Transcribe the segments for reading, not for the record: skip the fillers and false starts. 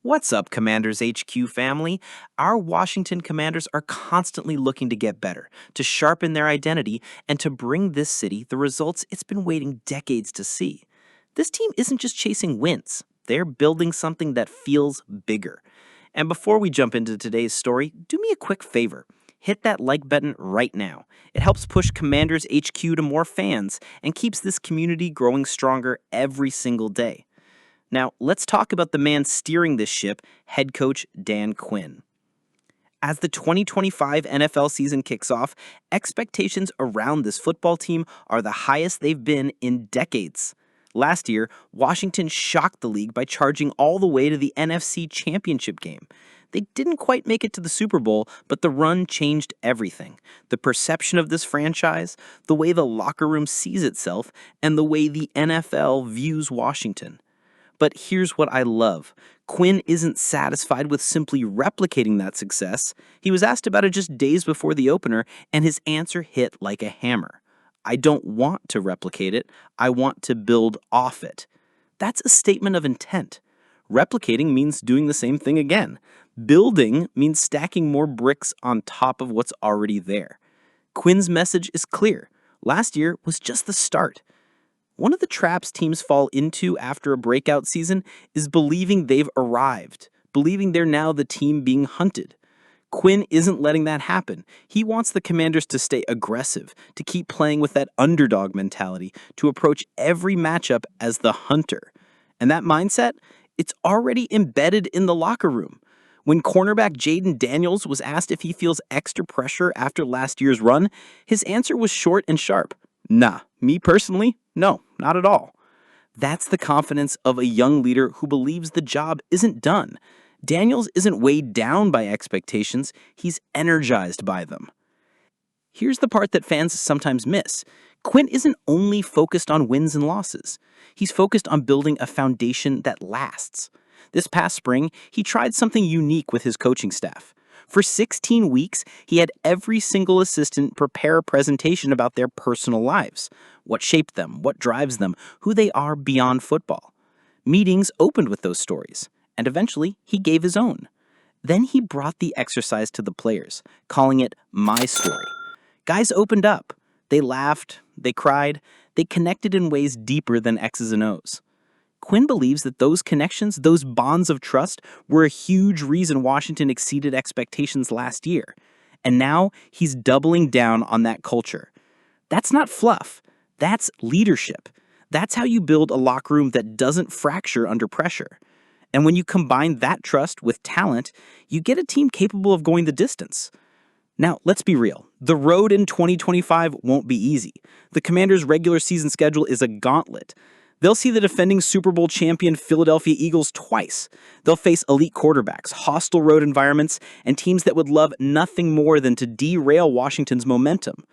What's up, Commanders HQ family? Our Washington Commanders are constantly looking to get better, to sharpen their identity, and to bring this city the results it's been waiting decades to see. This team isn't just chasing wins, they're building something that feels bigger. And before we jump into today's story, do me a quick favor. Hit that like button right now. It helps push Commanders HQ to more fans and keeps this community growing stronger every single day. Now, let's talk about the man steering this ship, head coach Dan Quinn. As the 2025 NFL season kicks off, expectations around this football team are the highest they've been in decades. Last year, Washington shocked the league by charging all the way to the NFC Championship game. They didn't quite make it to the Super Bowl, but the run changed everything. The perception of this franchise, the way the locker room sees itself, and the way the NFL views Washington. But here's what I love. Quinn isn't satisfied with simply replicating that success. He was asked about it just days before the opener, and his answer hit like a hammer. I don't want to replicate it. I want to build off it. That's a statement of intent. Replicating means doing the same thing again. Building means stacking more bricks on top of what's already there. Quinn's message is clear. Last year was just the start. One of the traps teams fall into after a breakout season is believing they've arrived, believing they're now the team being hunted. Quinn isn't letting that happen. He wants the Commanders to stay aggressive, to keep playing with that underdog mentality, to approach every matchup as the hunter. And that mindset, it's already embedded in the locker room. When cornerback Jaden Daniels was asked if he feels extra pressure after last year's run, his answer was short and sharp. Nah, me personally, no, not at all. That's the confidence of a young leader who believes the job isn't done. Daniels isn't weighed down by expectations, he's energized by them. Here's the part that fans sometimes miss. Quinn isn't only focused on wins and losses. He's focused on building a foundation that lasts. This past spring, he tried something unique with his coaching staff. For 16 weeks, he had every single assistant prepare a presentation about their personal lives, what shaped them, what drives them, who they are beyond football. Meetings opened with those stories, and eventually he gave his own. Then he brought the exercise to the players, calling it My Story. Guys opened up. They laughed, they cried, they connected in ways deeper than X's and O's. Quinn believes that those connections, those bonds of trust, were a huge reason Washington exceeded expectations last year. And now he's doubling down on that culture. That's not fluff. That's leadership. That's how you build a locker room that doesn't fracture under pressure. And when you combine that trust with talent, you get a team capable of going the distance. Now, let's be real. The road in 2025 won't be easy. The Commanders' regular season schedule is a gauntlet. They'll see the defending Super Bowl champion Philadelphia Eagles twice. They'll face elite quarterbacks, hostile road environments, and teams that would love nothing more than to derail Washington's momentum.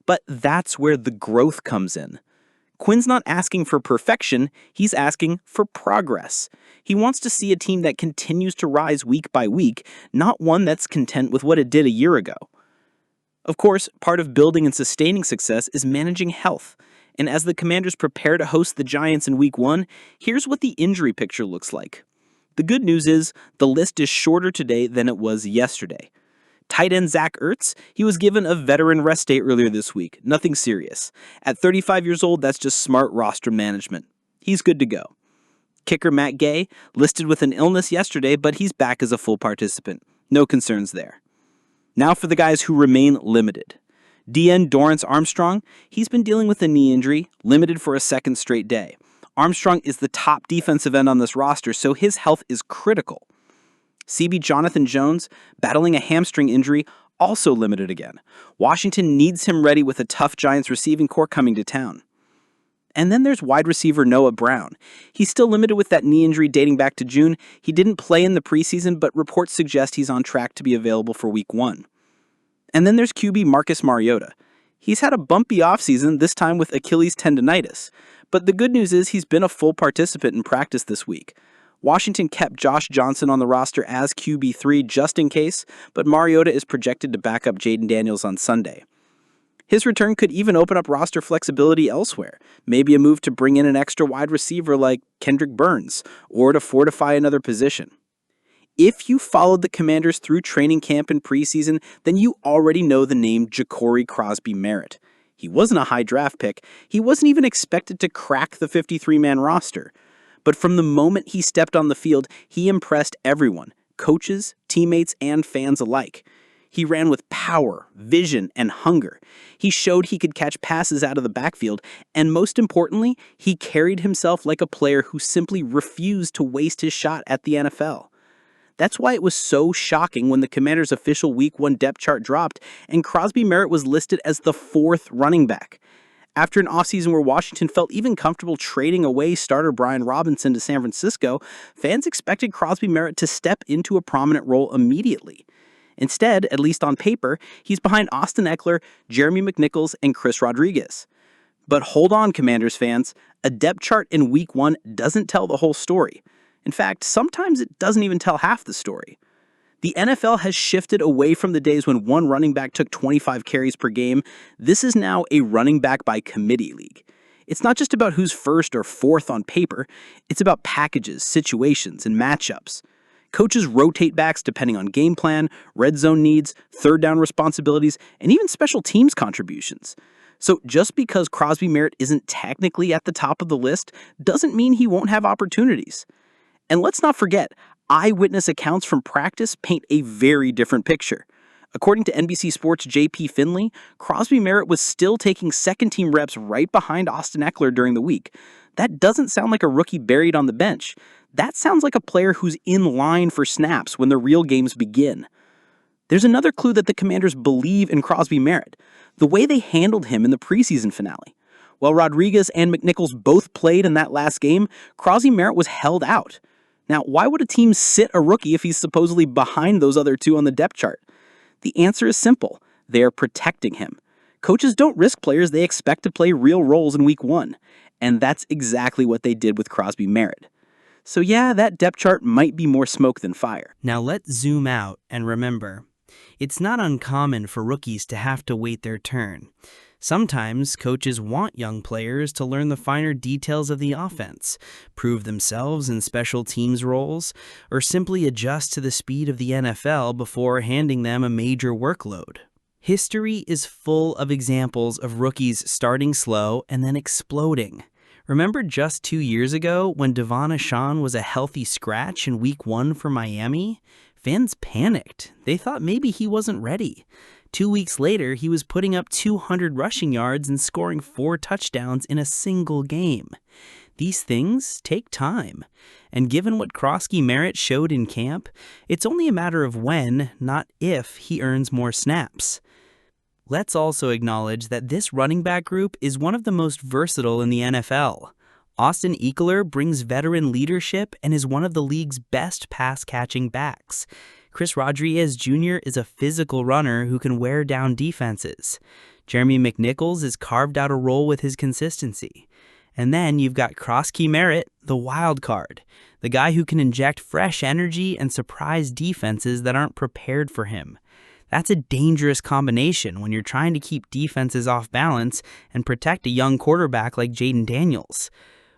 But that's where the growth comes in. Quinn's not asking for perfection, he's asking for progress. He wants to see a team that continues to rise week by week, not one that's content with what it did a year ago. Of course, part of building and sustaining success is managing health. And as the Commanders prepare to host the Giants in Week 1, here's what the injury picture looks like. The good news is the list is shorter today than it was yesterday. Tight end Zach Ertz, he was given a veteran rest day earlier this week. Nothing serious. At 35 years old, that's just smart roster management. He's good to go. Kicker Matt Gay, listed with an illness yesterday, but he's back as a full participant. No concerns there. Now for the guys who remain limited. DN Dorrance Armstrong, he's been dealing with a knee injury, limited for a second straight day. Armstrong is the top defensive end on this roster, so his health is critical. CB Jonathan Jones, battling a hamstring injury, also limited again. Washington needs him ready with a tough Giants receiving corps coming to town. And then there's wide receiver Noah Brown. He's still limited with that knee injury dating back to June. He didn't play in the preseason, but reports suggest he's on track to be available for Week 1. And then there's QB Marcus Mariota. He's had a bumpy offseason, this time with Achilles tendonitis. But the good news is he's been a full participant in practice this week. Washington kept Josh Johnson on the roster as QB3 just in case, but Mariota is projected to back up Jaden Daniels on Sunday. His return could even open up roster flexibility elsewhere, maybe a move to bring in an extra wide receiver like Kendrick Burns, or to fortify another position. If you followed the Commanders through training camp and preseason, then you already know the name Ja'Cory Crosby Merritt. He wasn't a high draft pick. He wasn't even expected to crack the 53-man roster. But from the moment he stepped on the field, he impressed everyone, coaches, teammates, and fans alike. He ran with power, vision, and hunger. He showed he could catch passes out of the backfield, and most importantly, he carried himself like a player who simply refused to waste his shot at the NFL. That's why it was so shocking when the Commanders' official Week 1 depth chart dropped and Crosby Merritt was listed as the 4th running back. After an offseason where Washington felt even comfortable trading away starter Brian Robinson to San Francisco, fans expected Crosby Merritt to step into a prominent role immediately. Instead, at least on paper, he's behind Austin Eckler, Jeremy McNichols, and Chris Rodriguez. But hold on, Commanders fans, a depth chart in Week 1 doesn't tell the whole story. In fact, sometimes it doesn't even tell half the story. The NFL has shifted away from the days when one running back took 25 carries per game. This is now a running back by committee league. It's not just about who's first or fourth on paper. It's about packages, situations, and matchups. Coaches rotate backs depending on game plan, red zone needs, third down responsibilities, and even special teams contributions. So just because Crosby Merritt isn't technically at the top of the list doesn't mean he won't have opportunities. And let's not forget, eyewitness accounts from practice paint a very different picture. According to NBC Sports' J.P. Finley, Crosby Merritt was still taking second-team reps right behind Austin Eckler during the week. That doesn't sound like a rookie buried on the bench. That sounds like a player who's in line for snaps when the real games begin. There's another clue that the Commanders believe in Crosby Merritt, the way they handled him in the preseason finale. While Rodriguez and McNichols both played in that last game, Crosby Merritt was held out. Now, why would a team sit a rookie if he's supposedly behind those other two on the depth chart? The answer is simple. They're protecting him. Coaches don't risk players they expect to play real roles in Week 1. And that's exactly what they did with Crosby Merritt. So yeah, that depth chart might be more smoke than fire. Now let's zoom out and remember, it's not uncommon for rookies to have to wait their turn. Sometimes coaches want young players to learn the finer details of the offense, prove themselves in special teams roles, or simply adjust to the speed of the NFL before handing them a major workload. History is full of examples of rookies starting slow and then exploding. Remember just 2 years ago when Devon Achane was a healthy scratch in Week 1 for Miami? Fans panicked. They thought maybe he wasn't ready. 2 weeks later, he was putting up 200 rushing yards and scoring 4 touchdowns in a single game. These things take time. And given what Crosby Merritt showed in camp, it's only a matter of when, not if, he earns more snaps. Let's also acknowledge that this running back group is one of the most versatile in the NFL. Austin Eckler brings veteran leadership and is one of the league's best pass-catching backs. Chris Rodriguez Jr. is a physical runner who can wear down defenses. Jeremy McNichols has carved out a role with his consistency. And then you've got Crosby Merritt, the wild card, the guy who can inject fresh energy and surprise defenses that aren't prepared for him. That's a dangerous combination when you're trying to keep defenses off balance and protect a young quarterback like Jaden Daniels.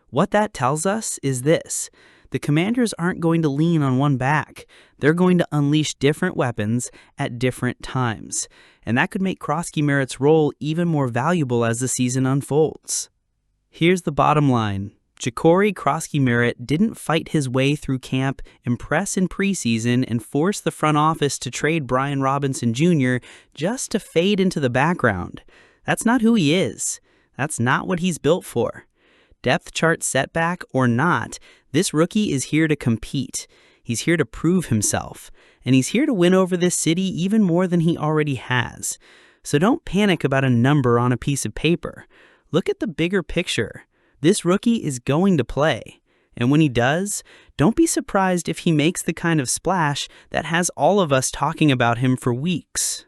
What that tells us is this. The Commanders aren't going to lean on one back. They're going to unleash different weapons at different times. And that could make Crosby Merritt's role even more valuable as the season unfolds. Here's the bottom line. Ja'Cory Crosby Merritt didn't fight his way through camp, impress in preseason, and force the front office to trade Brian Robinson Jr. just to fade into the background. That's not who he is. That's not what he's built for. Depth chart setback or not, this rookie is here to compete. He's here to prove himself. And he's here to win over this city even more than he already has. So don't panic about a number on a piece of paper. Look at the bigger picture. This rookie is going to play. And when he does, don't be surprised if he makes the kind of splash that has all of us talking about him for weeks.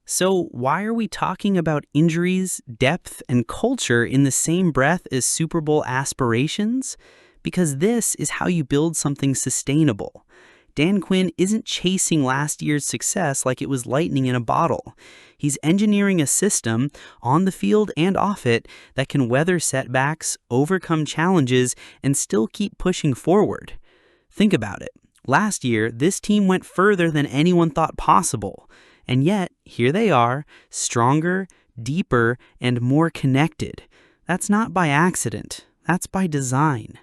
So why are we talking about injuries, depth, and culture in the same breath as Super Bowl aspirations? Because this is how you build something sustainable. Dan Quinn isn't chasing last year's success like it was lightning in a bottle. He's engineering a system, on the field and off it, that can weather setbacks, overcome challenges, and still keep pushing forward. Think about it. Last year, this team went further than anyone thought possible. And yet, here they are, stronger, deeper, and more connected. That's not by accident. That's by design.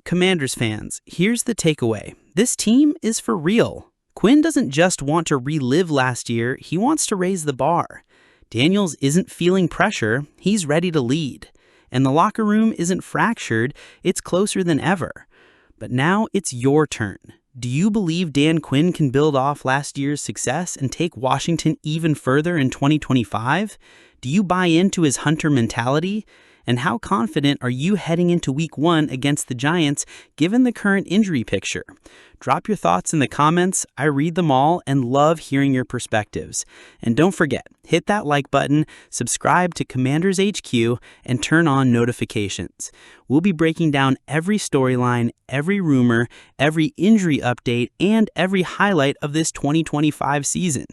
Commanders fans, here's the takeaway. This team is for real. Quinn doesn't just want to relive last year, he wants to raise the bar. Daniels isn't feeling pressure, he's ready to lead. And the locker room isn't fractured, it's closer than ever. But now it's your turn. Do you believe Dan Quinn can build off last year's success and take Washington even further in 2025? Do you buy into his hunter mentality? And how confident are you heading into Week 1 against the Giants, given the current injury picture? Drop your thoughts in the comments. I read them all and love hearing your perspectives. And don't forget, hit that like button, subscribe to Commanders HQ, and turn on notifications. We'll be breaking down every storyline, every rumor, every injury update, and every highlight of this 2025 season.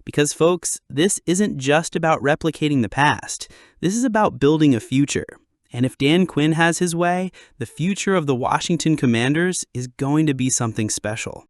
Because, folks, this isn't just about replicating the past. This is about building a future. And if Dan Quinn has his way, the future of the Washington Commanders is going to be something special.